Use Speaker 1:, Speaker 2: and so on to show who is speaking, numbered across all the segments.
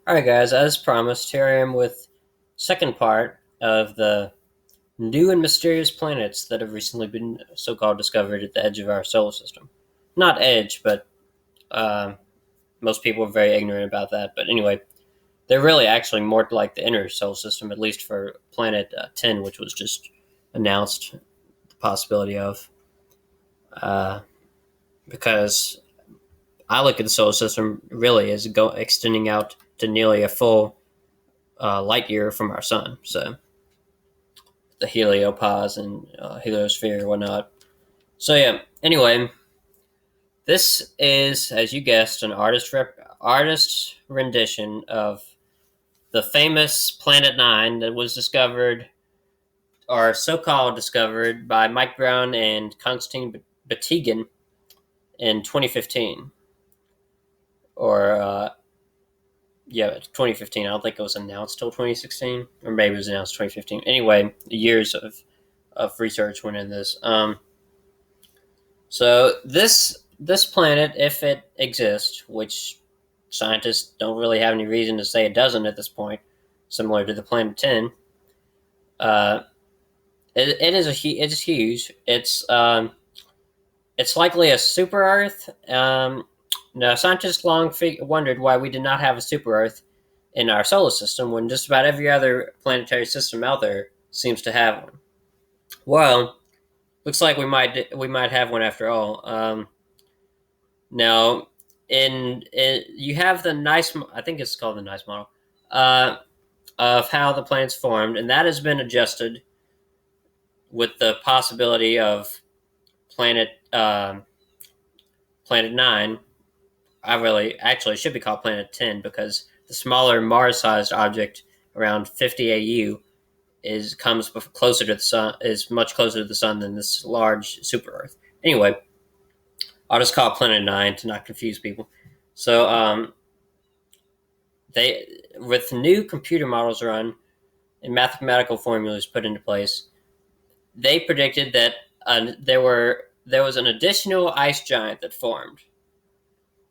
Speaker 1: Alright guys, as promised, here I am with second part of the new and mysterious planets that have recently been so-called discovered at the edge of our solar system. Not edge, but uh, most people are very ignorant about that. But anyway, they're really actually more like the inner solar system, at least for planet 10, which was just announced the possibility of. Uh, because I look at the solar system really as extending out to nearly a full light year from our sun. So the heliopause and heliosphere and whatnot. So yeah. Anyway, this is, as you guessed, an artist rendition of the famous Planet Nine that was discovered, or so-called discovered, by Mike Brown and Konstantin Batygin in 2015, or yeah, 2015. I don't think it was announced till 2016, or maybe it was announced 2015. Anyway, years of research went in this. So this planet, if it exists, which scientists don't really have any reason to say it doesn't at this point, similar to the planet 10, uh, it is huge. It's likely a super Earth. Now, scientists long wondered why we did not have a super Earth in our solar system when just about every other planetary system out there seems to have one. Well, looks like we might have one after all. Now, in you have the nice, I think it's called the nice model, uh, of how the planet's formed, and that has been adjusted with the possibility of planet Planet Nine. I really actually should be called Planet 10 because the smaller Mars-sized object around 50 AU is comes closer to the sun, is much closer to the sun than this large super Earth. Anyway, I'll just call it Planet Nine to not confuse people. So they with new computer models run and mathematical formulas put into place, they predicted that there was an additional ice giant that formed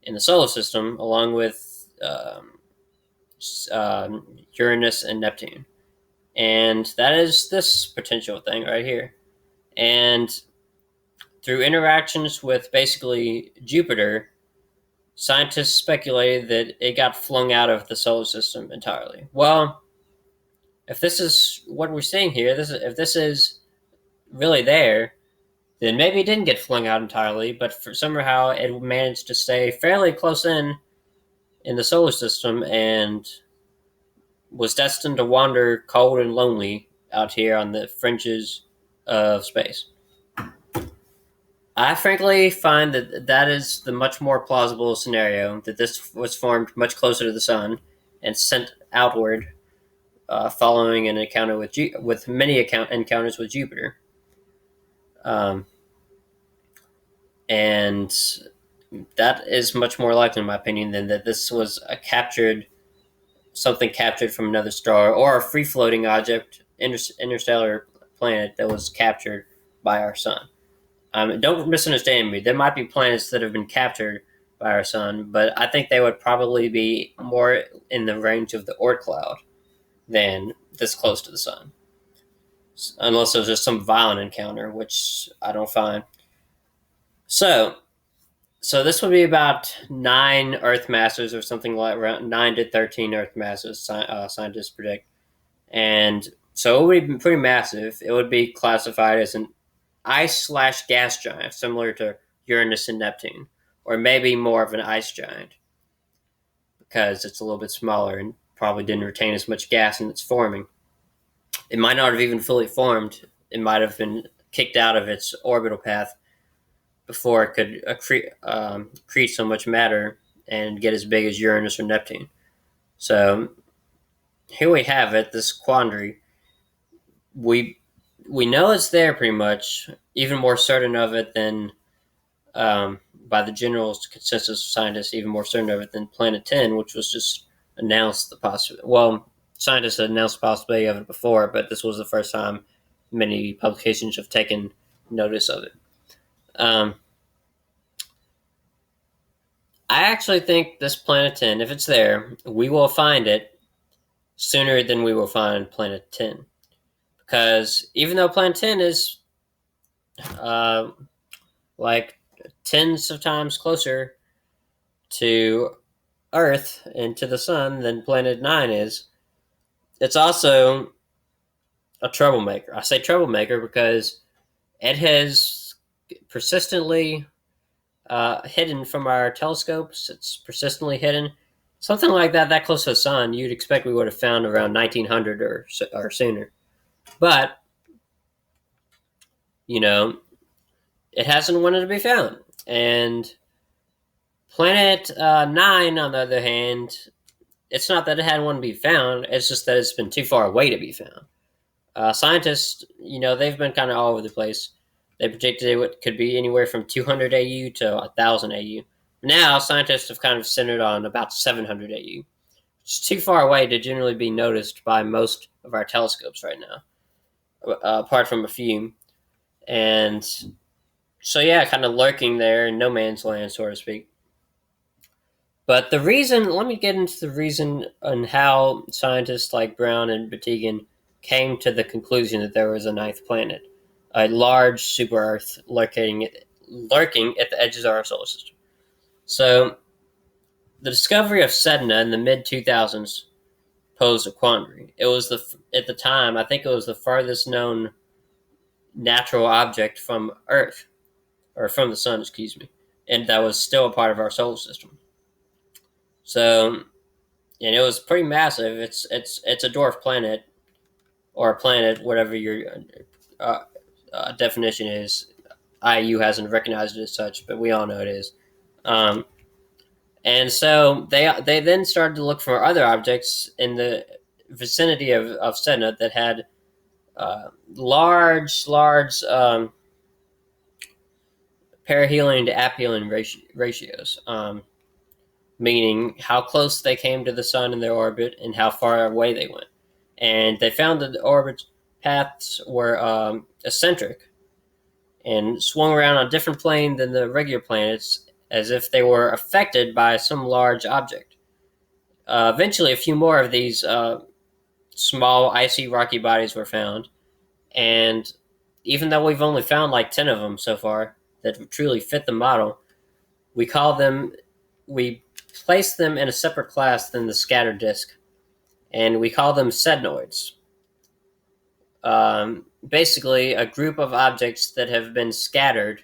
Speaker 1: in the solar system, along with Uranus and Neptune, and that is this potential thing right here. And through interactions with basically Jupiter, scientists speculated that it got flung out of the solar system entirely. Well, if this is what we're seeing here, if this is really there, then maybe it didn't get flung out entirely, but for somehow it managed to stay fairly close in the solar system and was destined to wander cold and lonely out here on the fringes of space. I frankly find that that is the much more plausible scenario, that this was formed much closer to the sun and sent outward, following an encounter with many encounters with Jupiter. Um, and that is much more likely, in my opinion, than that this was a captured something captured from another star or a free floating object, interstellar planet that was captured by our sun. Don't misunderstand me. There might be planets that have been captured by our sun, but I think they would probably be more in the range of the Oort cloud than this close to the sun, unless there's just some violent encounter, which I don't find. So, so this would be about 9 Earth masses, or something like around 9 to 13 Earth masses. Scientists predict, and so it would be pretty massive. It would be classified as an ice/gas giant, similar to Uranus and Neptune, or maybe more of an ice giant because it's a little bit smaller and probably didn't retain as much gas in its forming. It might not have even fully formed. It might have been kicked out of its orbital path before it could create so much matter and get as big as Uranus or Neptune. So here we have it, this quandary. We we know it's there pretty much, even more certain of it than by the general consensus of scientists, even more certain of it than Planet 10, which was just announced the possibility. Well, scientists had announced the possibility of it before, but this was the first time many publications have taken notice of it. Um, I actually think this Planet 10, if it's there, we will find it sooner than we will find Planet 10. Because even though Planet 10 is uh, like tens of times closer to Earth and to the Sun than Planet 9 is, it's also a troublemaker. I say troublemaker because it has persistently hidden from our telescopes. It's persistently hidden. Something like that, that close to the sun, you'd expect we would have found around 1900 or sooner. But, you know, it hasn't wanted to be found. And Planet 9, on the other hand, it's not that it hadn't wanted to be found, it's just that it's been too far away to be found. Scientists, they've been kind of all over the place. They predicted it could be anywhere from 200 AU to 1,000 AU. Now, scientists have kind of centered on about 700 AU. It's too far away to generally be noticed by most of our telescopes right now, apart from a few. And so, yeah, kind of lurking there in no man's land, so to speak. But the reason, let me get into the reason on how scientists like Brown and Batygin came to the conclusion that there was a ninth planet, a large super Earth lurking at the edges of our solar system. So, the discovery of Sedna in the mid 2000s posed a quandary. It was at the time, I think it was the farthest known natural object from Earth, or from the sun, excuse me, and that was still a part of our solar system. So, and it was pretty massive. It's a dwarf planet, or a planet, whatever your uh, definition is. IU hasn't recognized it as such, but we all know it is. Um, and so they then started to look for other objects in the vicinity of Sedna that had large perihelion to aphelion ratios, meaning how close they came to the sun in their orbit and how far away they went. And they found that the orbit paths were eccentric and swung around on a different plane than the regular planets, as if they were affected by some large object. Eventually, a few more of these small, icy, rocky bodies were found, and even though we've only found like 10 of them so far that truly fit the model, we call them, we place them in a separate class than the scattered disk, and we call them sednoids. Basically, a group of objects that have been scattered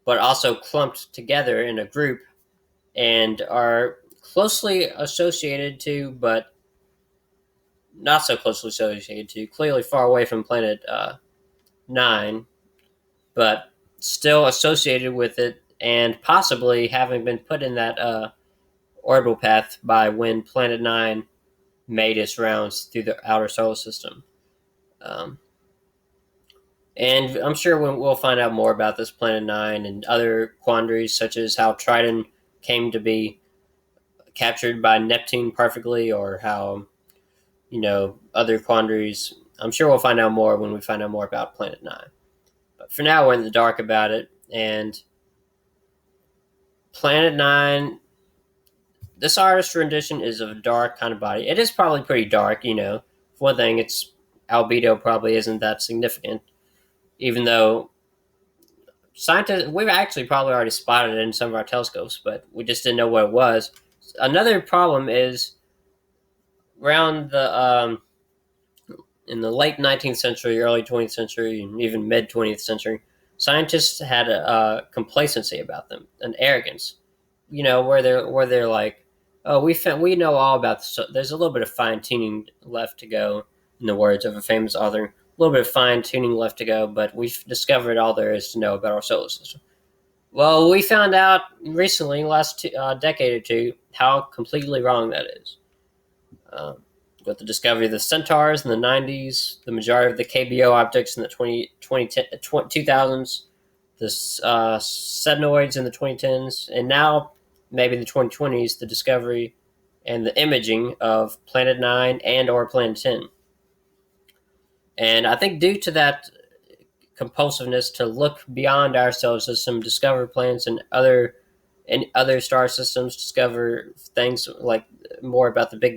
Speaker 1: but also clumped together in a group and are closely associated to, but not so closely associated to, clearly far away from Planet 9, but still associated with it and possibly having been put in that orbital path by when Planet 9 made its rounds through the outer solar system. Um, and I'm sure we'll find out more about this Planet 9 and other quandaries, such as how Triton came to be captured by Neptune perfectly, or how, other quandaries. I'm sure we'll find out more when we find out more about Planet 9. But for now, we're in the dark about it. And Planet 9, this artist rendition is of a dark kind of body. It is probably pretty dark, For one thing, its albedo probably isn't that significant, even though scientists, we've actually probably already spotted it in some of our telescopes, but we just didn't know what it was. Another problem is around in the late 19th century, early 20th century, and even mid 20th century, scientists had a complacency about them, an arrogance, where they're like, oh, we know all about this. So there's a little bit of fine tuning left to go, in the words of a famous author. A little bit of fine tuning left to go, but we've discovered all there is to know about our solar system. Well, we found out recently, last decade or two, how completely wrong that is. With the discovery of the Centaurs in the 90s, the majority of the KBO objects in the 2000s, the Sednoids in the 2010s, and now maybe in the 2020s, the discovery and the imaging of Planet 9 and or Planet 10. And I think due to that compulsiveness to look beyond our solar system, discover planets in other in other star systems, discover things like more about the Big